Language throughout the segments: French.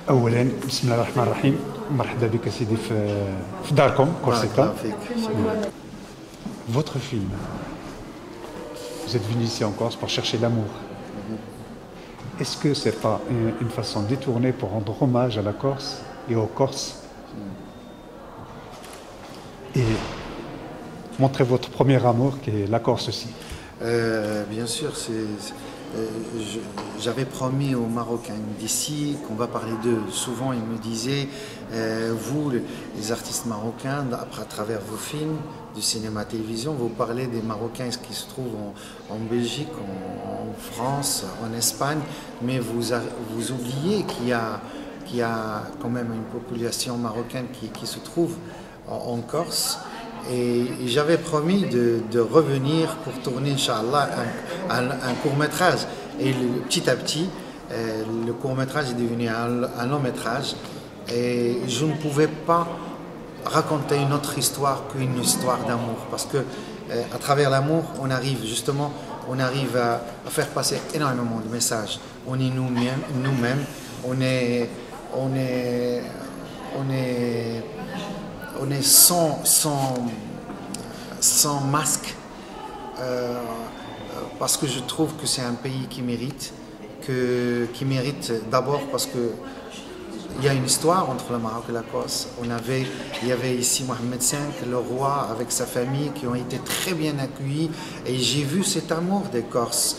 اولا بسم الله الرحمن الرحيم. مرحبا بك سيدي في داركم كورسيكا. Votre film, vous êtes venu ici en Corse pour chercher l'amour. Est-ce que c'est pas une façon détournée pour rendre hommage à la Corse et aux Corses et montrer votre premier amour qui est la Corse aussi? Bien sûr, j'avais promis aux Marocains d'ici qu'on va parler d'eux. Souvent, ils me disaient, vous, les artistes marocains, à travers vos films, du cinéma, télévision, vous parlez des Marocains qui se trouvent en Belgique, en France, en Espagne, mais vous oubliez qu'il y a quand même une population marocaine qui se trouve en Corse. Et j'avais promis de revenir pour tourner, Inch'Allah, un court-métrage. Et petit à petit, le court-métrage est devenu un long-métrage. Et je ne pouvais pas raconter une autre histoire qu'une histoire d'amour. Parce que à travers l'amour, on arrive à faire passer énormément de messages. On est nous-mêmes, on est sans masque, parce que je trouve que c'est un pays qui mérite d'abord parce que il y a une histoire entre le Maroc et la Corse. Il y avait ici Mohamed V, le roi, avec sa famille, qui ont été très bien accueillis. Et j'ai vu cet amour des Corses,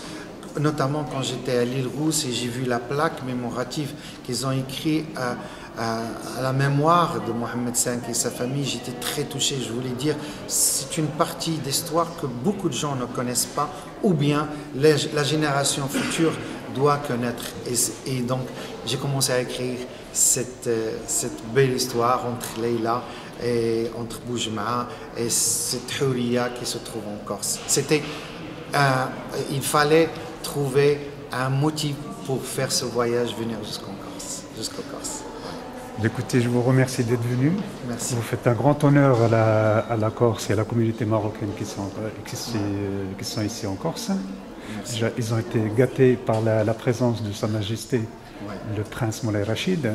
notamment quand j'étais à l'île Rousse et j'ai vu la plaque mémorative qu'ils ont écrite à la mémoire de Mohamed V et sa famille. J'étais très touché. Je voulais dire, c'est une partie d'histoire que beaucoup de gens ne connaissent pas, ou bien la génération future doit connaître. Et donc, j'ai commencé à écrire cette belle histoire entre Leïla et entre Boujma et cette Houria qui se trouve en Corse. Il fallait trouver un motif pour faire ce voyage, venir jusqu'en Corse. Écoutez, je vous remercie d'être venu. Merci. Vous faites un grand honneur à la Corse et à la communauté marocaine qui sont ici en Corse. Merci. Ils ont été gâtés par la présence de Sa Majesté, le prince Moulay Rachid.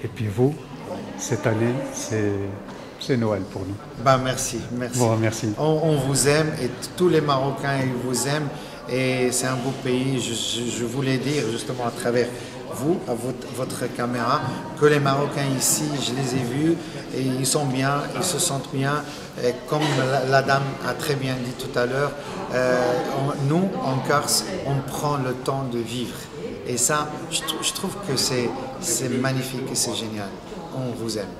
Et puis vous, cette année, c'est Noël pour nous. Merci. Je vous remercie. On vous aime et tous les Marocains ils vous aiment. Et c'est un beau pays. Je voulais dire justement à travers vous, à votre caméra, que les Marocains ici, je les ai vus et ils sont bien, ils se sentent bien. Et comme la dame a très bien dit tout à l'heure, nous, en Corse, on prend le temps de vivre. Et ça, je trouve que c'est magnifique et c'est génial. On vous aime.